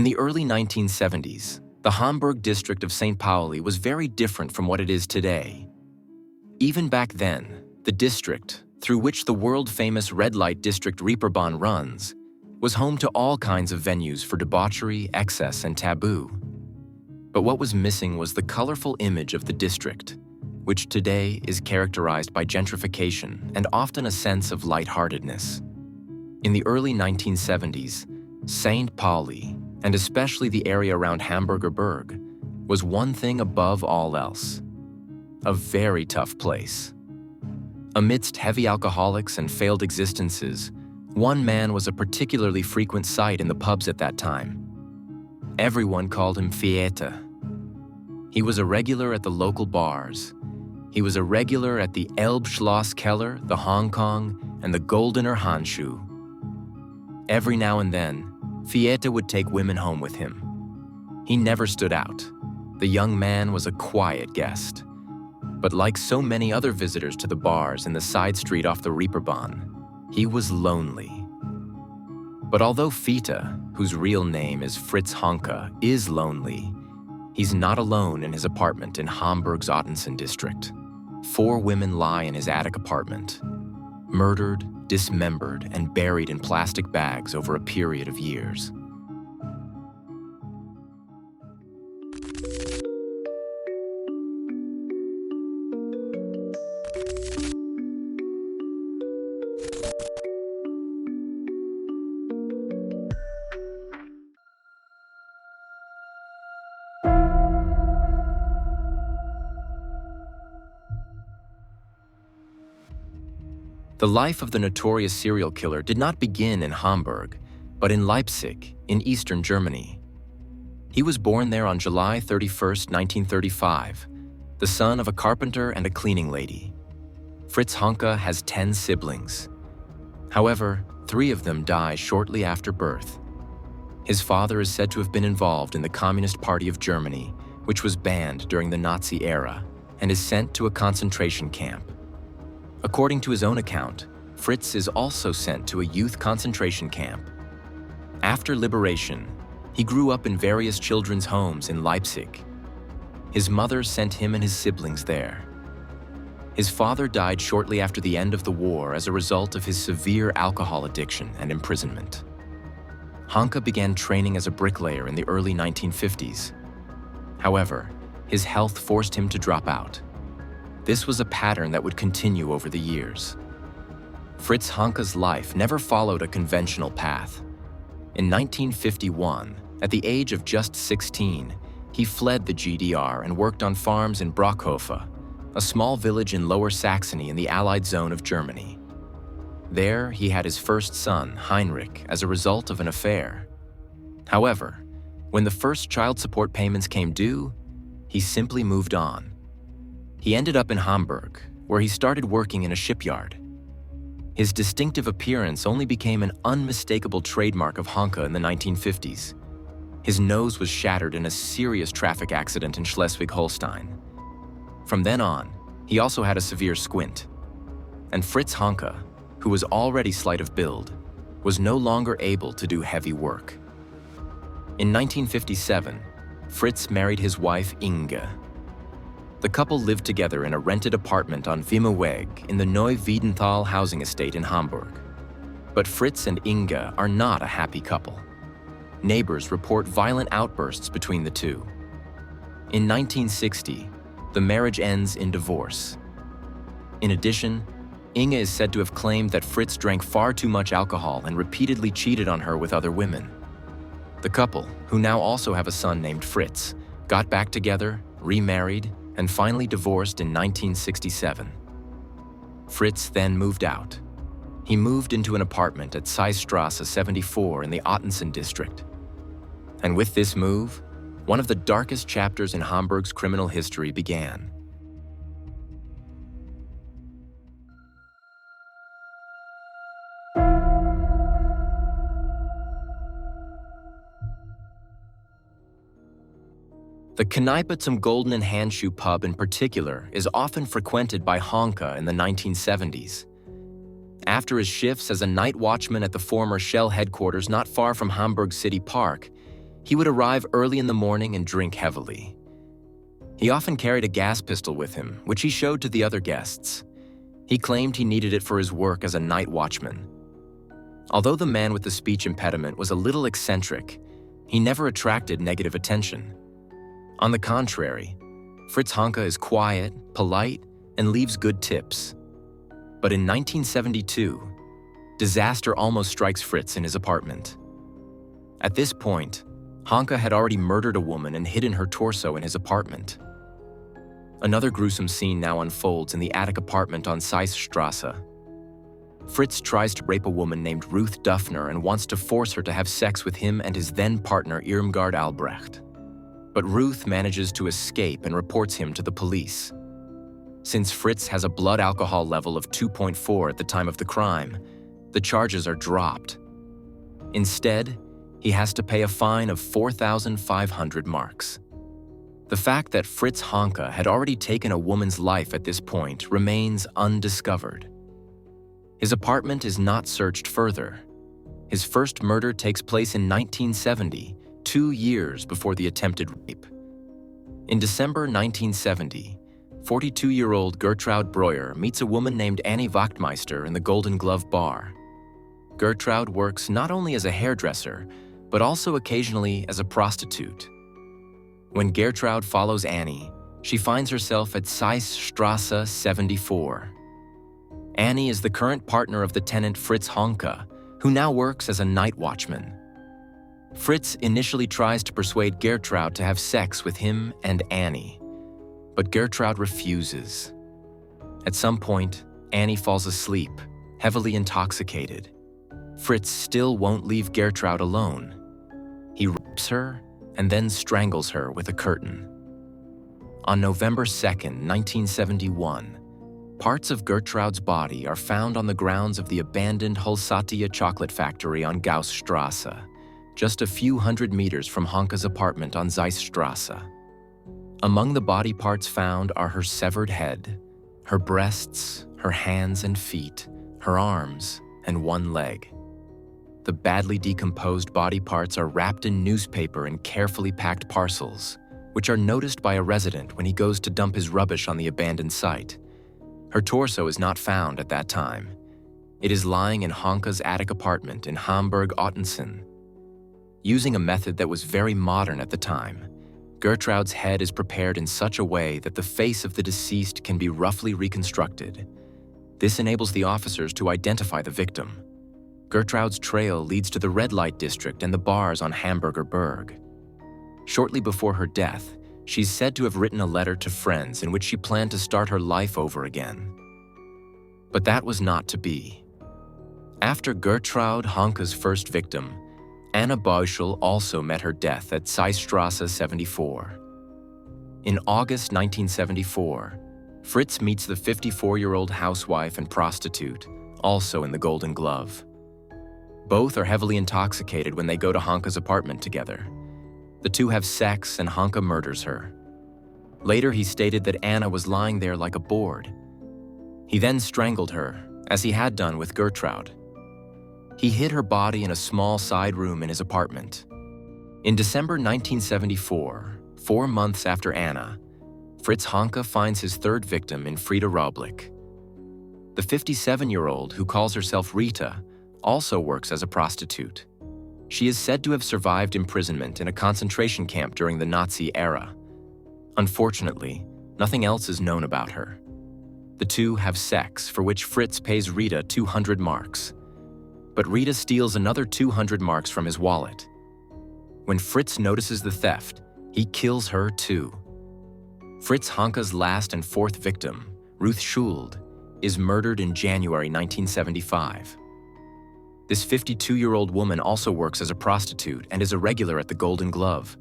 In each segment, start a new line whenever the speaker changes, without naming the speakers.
the early 1970s, the Hamburg district of St. Pauli was very different from what it is today. Even back then, the district, through which the world-famous red light district Reeperbahn runs, was home to all kinds of venues for debauchery, excess, and taboo. But what was missing was the colorful image of the district, which today is characterized by gentrification and often a sense of lightheartedness. In the early 1970s, St. Pauli, and especially the area around Hamburger Berg, was one thing above all else: a very tough place. Amidst heavy alcoholics and failed existences, one man was a particularly frequent sight in the pubs at that time. Everyone called him Fiete. He was a regular at the local bars. He was a regular at the Elbschlosskeller, the Hong Kong, and the Goldener Handschuh. Every now and then, Fiete would take women home with him. He never stood out. The young man was a quiet guest. But like so many other visitors to the bars in the side street off the Reeperbahn, he was lonely. But although Fiete, whose real name is Fritz Honka, is lonely, he's not alone in his apartment in Hamburg's Ottensen district. 4 women lie in his attic apartment, murdered, dismembered, and buried in plastic bags over a period of years. The life of the notorious serial killer did not begin in Hamburg, but in Leipzig, in eastern Germany. He was born there on July 31, 1935, the son of a carpenter and a cleaning lady. Fritz Honka has 10 siblings. However, 3 of them die shortly after birth. His father is said to have been involved in the Communist Party of Germany, which was banned during the Nazi era, and is sent to a concentration camp. According to his own account, Fritz is also sent to a youth concentration camp. After liberation, he grew up in various children's homes in Leipzig. His mother sent him and his siblings there. His father died shortly after the end of the war as a result of his severe alcohol addiction and imprisonment. Honka began training as a bricklayer in the early 1950s. However, his health forced him to drop out. This was a pattern that would continue over the years. Fritz Honka's life never followed a conventional path. In 1951, at the age of just 16, he fled the GDR and worked on farms in Brockhofe, a small village in Lower Saxony in the Allied zone of Germany. There, he had his first son, Heinrich, as a result of an affair. However, when the first child support payments came due, he simply moved on. He ended up in Hamburg, where he started working in a shipyard. His distinctive appearance only became an unmistakable trademark of Honka in the 1950s. His nose was shattered in a serious traffic accident in Schleswig-Holstein. From then on, he also had a severe squint. And Fritz Honka, who was already slight of build, was no longer able to do heavy work. In 1957, Fritz married his wife Inge. The couple lived together in a rented apartment on Wimmerweg in the Neu-Wiedenthal housing estate in Hamburg. But Fritz and Inge are not a happy couple. Neighbors report violent outbursts between the two. In 1960, the marriage ends in divorce. In addition, Inge is said to have claimed that Fritz drank far too much alcohol and repeatedly cheated on her with other women. The couple, who now also have a son named Fritz, got back together, remarried, and finally divorced in 1967. Fritz then moved out. He moved into an apartment at Seisstrasse 74 in the Ottensen district. And with this move, one of the darkest chapters in Hamburg's criminal history began. The Kneipe zum Goldenen Handschuh pub in particular is often frequented by Honka in the 1970s. After his shifts as a night watchman at the former Shell headquarters not far from Hamburg City Park, He would arrive early in the morning and drink heavily. He often carried a gas pistol with him, which he showed to the other guests. He claimed he needed it for his work as a night watchman. Although the man with the speech impediment was a little eccentric, he never attracted negative attention. On the contrary, Fritz Honka is quiet, polite, and leaves good tips. But in 1972, disaster almost strikes Fritz in his apartment. At this point, Honka had already murdered a woman and hidden her torso in his apartment. Another gruesome scene now unfolds in the attic apartment on Zeissstrasse. Fritz tries to rape a woman named Ruth Duffner and wants to force her to have sex with him and his then-partner Irmgard Albrecht. But Ruth manages to escape and reports him to the police. Since Fritz has a blood alcohol level of 2.4 at the time of the crime, the charges are dropped. Instead, he has to pay a fine of 4,500 marks. The fact that Fritz Honka had already taken a woman's life at this point remains undiscovered. His apartment is not searched further. His first murder takes place in 1970, 2 years before the attempted rape. In December 1970, 42-year-old Gertrude Breuer meets a woman named Annie Wachtmeister in the Golden Glove bar. Gertrude works not only as a hairdresser, but also occasionally as a prostitute. When Gertrude follows Annie, she finds herself at Zeissstrasse 74. Annie is the current partner of the tenant Fritz Honka, who now works as a night watchman. Fritz initially tries to persuade Gertrude to have sex with him and Annie, but Gertrude refuses. At some point, Annie falls asleep, heavily intoxicated. Fritz still won't leave Gertrude alone. He rapes her and then strangles her with a curtain. On November 2nd, 1971, parts of Gertrude's body are found on the grounds of the abandoned Holsatia chocolate factory on Gaussstrasse, just a few hundred meters from Honka's apartment on Zeissstrasse. Among the body parts found are her severed head, her breasts, her hands and feet, her arms, and one leg. The badly decomposed body parts are wrapped in newspaper in carefully packed parcels, which are noticed by a resident when he goes to dump his rubbish on the abandoned site. Her torso is not found at that time. It is lying in Honka's attic apartment in Hamburg, Ottensen. Using a method that was very modern at the time, Gertrude's head is prepared in such a way that the face of the deceased can be roughly reconstructed. This enables the officers to identify the victim. Gertrude's trail leads to the red light district and the bars on Hamburger Berg. Shortly before her death, she's said to have written a letter to friends in which she planned to start her life over again. But that was not to be. After Gertrude Honka's first victim, Anna Beuschel also met her death at Zeissstrasse 74. In August 1974, Fritz meets the 54-year-old housewife and prostitute, also in the Golden Glove. Both are heavily intoxicated when they go to Honka's apartment together. The two have sex and Honka murders her. Later, he stated that Anna was lying there like a board. He then strangled her, as he had done with Gertrude. He hid her body in a small side room in his apartment. In December 1974, 4 months after Anna, Fritz Honka finds his third victim in Frieda Roblick. The 57-year-old, who calls herself Rita, also works as a prostitute. She is said to have survived imprisonment in a concentration camp during the Nazi era. Unfortunately, nothing else is known about her. The two have sex, for which Fritz pays Rita 200 marks. But Rita steals another 200 marks from his wallet. When Fritz notices the theft, he kills her too. Fritz Honka's last and fourth victim, Ruth Schuld, is murdered in January 1975. This 52-year-old woman also works as a prostitute and is a regular at the Golden Glove.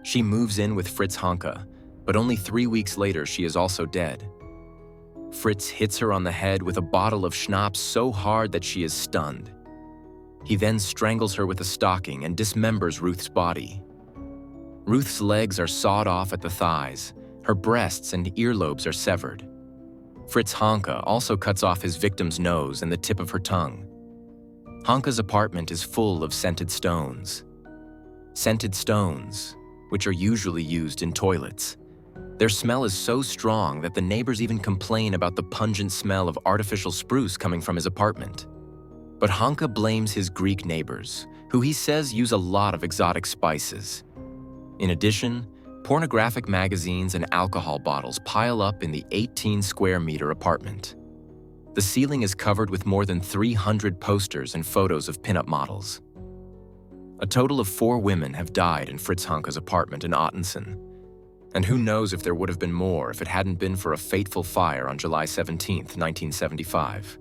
She moves in with Fritz Honka, but only 3 weeks later she is also dead. Fritz hits her on the head with a bottle of schnapps so hard that she is stunned. He then strangles her with a stocking and dismembers Ruth's body. Ruth's legs are sawed off at the thighs, her breasts and earlobes are severed. Fritz Honka also cuts off his victim's nose and the tip of her tongue. Honka's apartment is full of scented stones. scented stones, which are usually used in toilets. Their smell is so strong that the neighbors even complain about the pungent smell of artificial spruce coming from his apartment. But Honka blames his Greek neighbors, who he says use a lot of exotic spices. In addition, pornographic magazines and alcohol bottles pile up in the 18-square-meter apartment. The ceiling is covered with more than 300 posters and photos of pinup models. A total of 4 women have died in Fritz Honka's apartment in Ottensen. And who knows if there would have been more if it hadn't been for a fateful fire on July 17, 1975.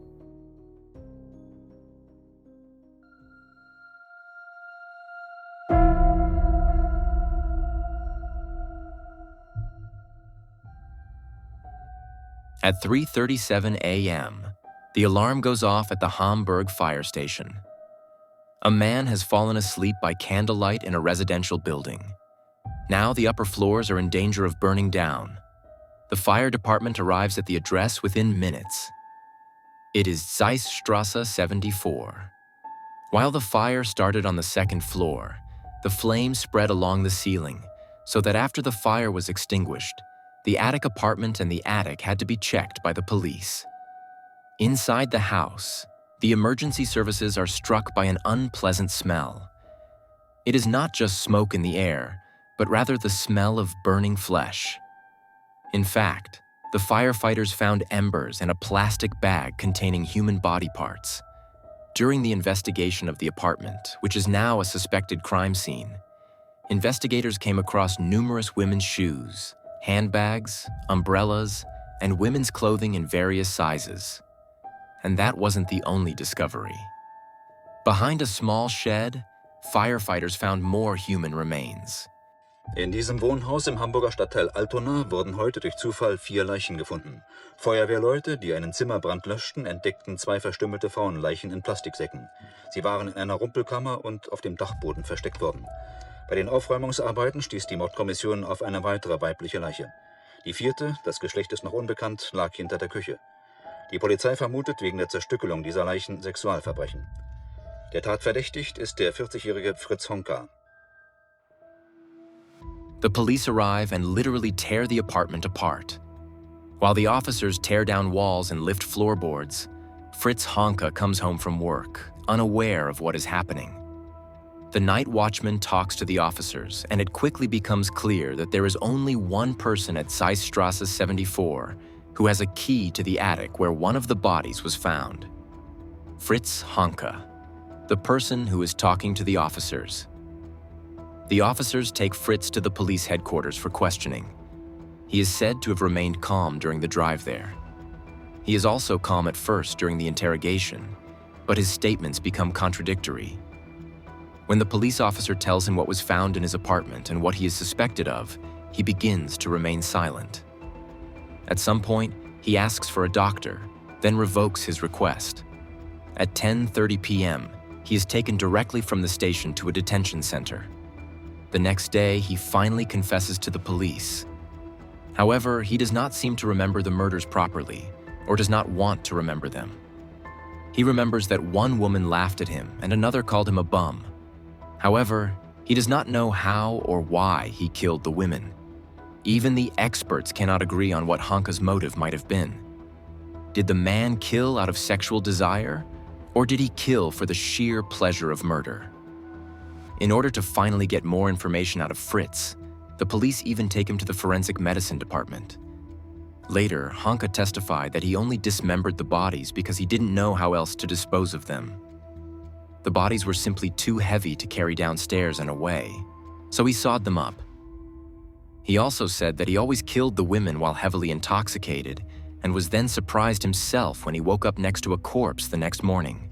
At 3:37 a.m., the alarm goes off at the Hamburg fire station. A man has fallen asleep by candlelight in a residential building. Now the upper floors are in danger of burning down. The fire department arrives at the address within minutes. It is Zeissstrasse 74. While the fire started on the second floor, the flames spread along the ceiling, so that after the fire was extinguished, the attic apartment and the attic had to be checked by the police. Inside the house, the emergency services are struck by an unpleasant smell. It is not just smoke in the air, but rather the smell of burning flesh. In fact, the firefighters found embers in a plastic bag containing human body parts. During the investigation of the apartment, which is now a suspected crime scene, investigators came across numerous women's shoes, handbags, umbrellas, and women's clothing in various sizes. And that wasn't the only discovery. Behind a small shed, firefighters found more human remains.
In diesem Wohnhaus im Hamburger Stadtteil Altona wurden heute durch Zufall 4 Leichen gefunden. Feuerwehrleute, die einen Zimmerbrand löschten, entdeckten 2 verstümmelte Frauenleichen in Plastiksäcken. Sie waren in einer Rumpelkammer und auf dem Dachboden versteckt worden. Bei den Aufräumungsarbeiten stieß die Mordkommission auf eine weitere weibliche Leiche. Die 4., das Geschlecht ist noch unbekannt, lag hinter der Küche. Die Polizei vermutet wegen der Zerstückelung dieser Leichen Sexualverbrechen. Der Tatverdächtigt ist der 40-jährige Fritz Honka.
The police arrive and literally tear the apartment apart. While the officers tear down walls and lift floorboards, Fritz Honka comes home from work, unaware of what is happening. The night watchman talks to the officers, and it quickly becomes clear that there is only one person at Zeissstrasse 74 who has a key to the attic where one of the bodies was found. Fritz Honka, the person who is talking to the officers. The officers take Fritz to the police headquarters for questioning. He is said to have remained calm during the drive there. He is also calm at first during the interrogation, but his statements become contradictory. When the police officer tells him what was found in his apartment and what he is suspected of, he begins to remain silent. At some point, he asks for a doctor, then revokes his request. At 10:30 p.m., he is taken directly from the station to a detention center. The next day, he finally confesses to the police. However, he does not seem to remember the murders properly, or does not want to remember them. He remembers that one woman laughed at him and another called him a bum. However, he does not know how or why he killed the women. Even the experts cannot agree on what Honka's motive might have been. Did the man kill out of sexual desire, or did he kill for the sheer pleasure of murder? In order to finally get more information out of Fritz, the police even take him to the forensic medicine department. Later, Honka testified that he only dismembered the bodies because he didn't know how else to dispose of them. The bodies were simply too heavy to carry downstairs and away, so he sawed them up. He also said that he always killed the women while heavily intoxicated and was then surprised himself when he woke up next to a corpse the next morning.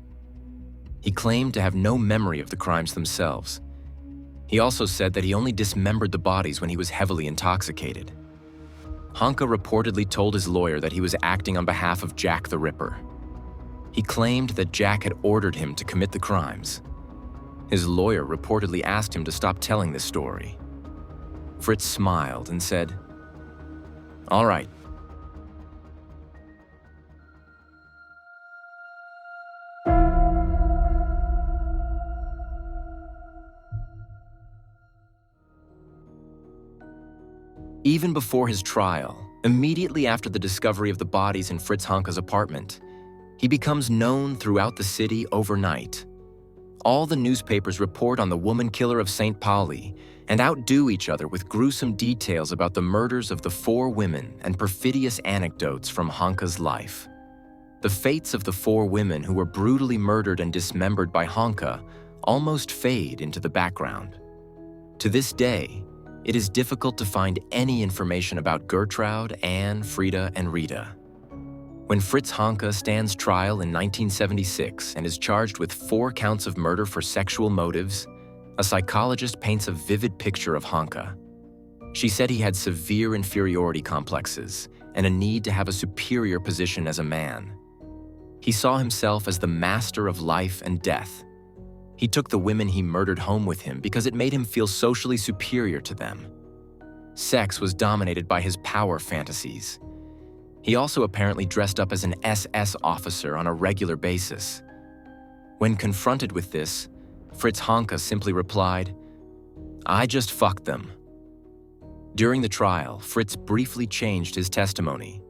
He claimed to have no memory of the crimes themselves. He also said that he only dismembered the bodies when he was heavily intoxicated. Honka reportedly told his lawyer that he was acting on behalf of Jack the Ripper. He claimed that Jack had ordered him to commit the crimes. His lawyer reportedly asked him to stop telling this story. Fritz smiled and said, "All right." Even before his trial, immediately after the discovery of the bodies in Fritz Honka's apartment, he becomes known throughout the city overnight. All the newspapers report on the woman killer of St. Pauli and outdo each other with gruesome details about the murders of the 4 women and perfidious anecdotes from Honka's life. The fates of the 4 women who were brutally murdered and dismembered by Honka almost fade into the background. To this day, it is difficult to find any information about Gertrude, Anne, Frida, and Rita. When Fritz Honka stands trial in 1976 and is charged with 4 counts of murder for sexual motives, a psychologist paints a vivid picture of Honka. She said he had severe inferiority complexes and a need to have a superior position as a man. He saw himself as the master of life and death. He took the women he murdered home with him because it made him feel socially superior to them. Sex was dominated by his power fantasies. He also apparently dressed up as an SS officer on a regular basis. When confronted with this, Fritz Honka simply replied, "I just fucked them." During the trial, Fritz briefly changed his testimony.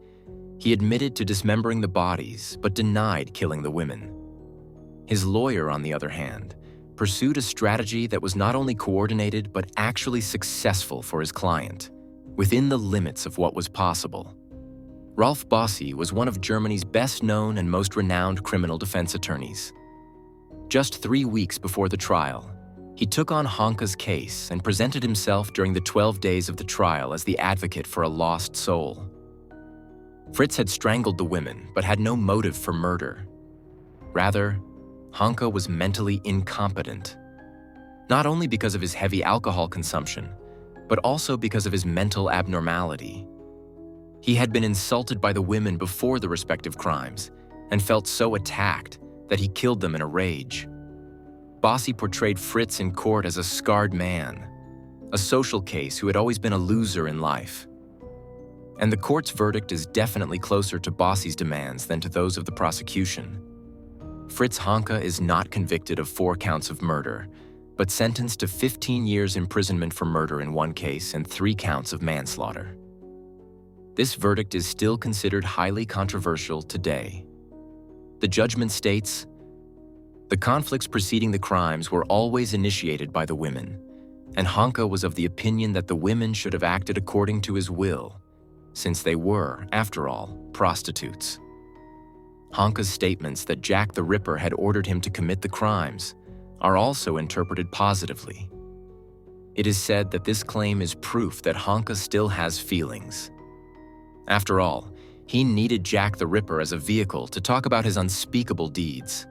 He admitted to dismembering the bodies, but denied killing the women. His lawyer, on the other hand, pursued a strategy that was not only coordinated but actually successful for his client, within the limits of what was possible. Rolf Bossi was one of Germany's best-known and most renowned criminal defense attorneys. Just 3 weeks before the trial, he took on Honka's case and presented himself during the 12 days of the trial as the advocate for a lost soul. Fritz had strangled the women but had no motive for murder. Rather, Honka was mentally incompetent, not only because of his heavy alcohol consumption, but also because of his mental abnormality. He had been insulted by the women before the respective crimes and felt so attacked that he killed them in a rage. Bossi portrayed Fritz in court as a scarred man, a social case who had always been a loser in life. And the court's verdict is definitely closer to Bossi's demands than to those of the prosecution. Fritz Honka is not convicted of 4 counts of murder, but sentenced to 15 years imprisonment for murder in 1 case and 3 counts of manslaughter. This verdict is still considered highly controversial today. The judgment states, "The conflicts preceding the crimes were always initiated by the women, and Honka was of the opinion that the women should have acted according to his will, since they were, after all, prostitutes." Honka's statements that Jack the Ripper had ordered him to commit the crimes are also interpreted positively. It is said that this claim is proof that Honka still has feelings. After all, he needed Jack the Ripper as a vehicle to talk about his unspeakable deeds.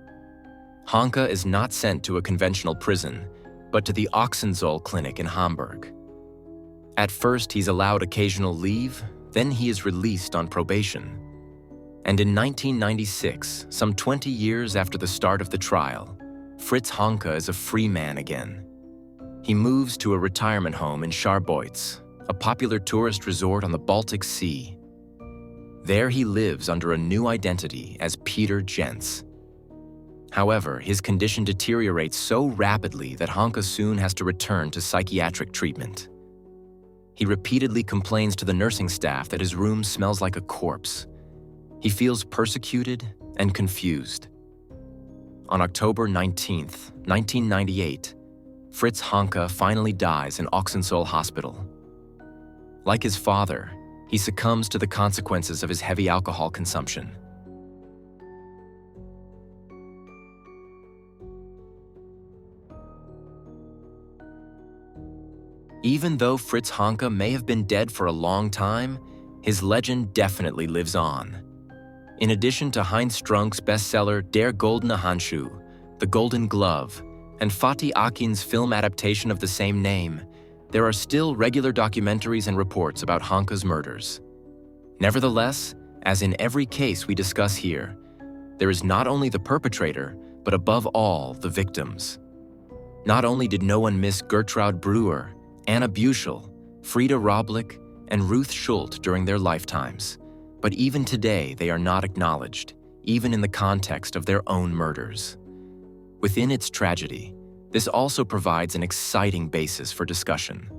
Honka is not sent to a conventional prison, but to the Ochsenzoll clinic in Hamburg. At first, he's allowed occasional leave, then he is released on probation. And in 1996, some 20 years after the start of the trial, Fritz Honka is a free man again. He moves to a retirement home in Scharbeutz, a popular tourist resort on the Baltic Sea. There he lives under a new identity as Peter Jentz. However, his condition deteriorates so rapidly that Honka soon has to return to psychiatric treatment. He repeatedly complains to the nursing staff that his room smells like a corpse. He feels persecuted and confused. On October 19, 1998, Fritz Honka finally dies in Ochsenzoll Hospital. Like his father, he succumbs to the consequences of his heavy alcohol consumption. Even though Fritz Honka may have been dead for a long time, his legend definitely lives on. In addition to Heinz Strunk's bestseller Der Goldene Handschuh, The Golden Glove, and Fatih Akin's film adaptation of the same name, there are still regular documentaries and reports about Honka's murders. Nevertheless, as in every case we discuss here, there is not only the perpetrator, but above all, the victims. Not only did no one miss Gertrude Brewer, Anna Buchel, Frida Roblick, and Ruth Schult during their lifetimes, but even today they are not acknowledged, even in the context of their own murders. Within its tragedy, this also provides an exciting basis for discussion.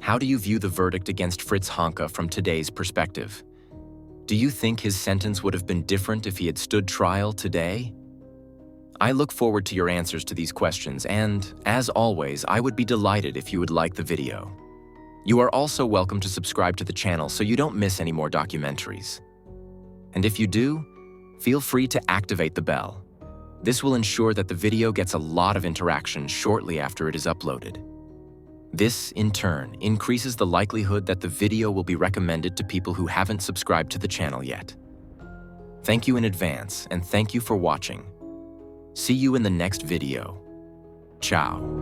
How do you view the verdict against Fritz Honka from today's perspective? Do you think his sentence would have been different if he had stood trial today? I look forward to your answers to these questions, and, as always, I would be delighted if you would like the video. You are also welcome to subscribe to the channel so you don't miss any more documentaries. And if you do, feel free to activate the bell. This will ensure that the video gets a lot of interaction shortly after it is uploaded. This, in turn, increases the likelihood that the video will be recommended to people who haven't subscribed to the channel yet. Thank you in advance, and thank you for watching. See you in the next video. Ciao.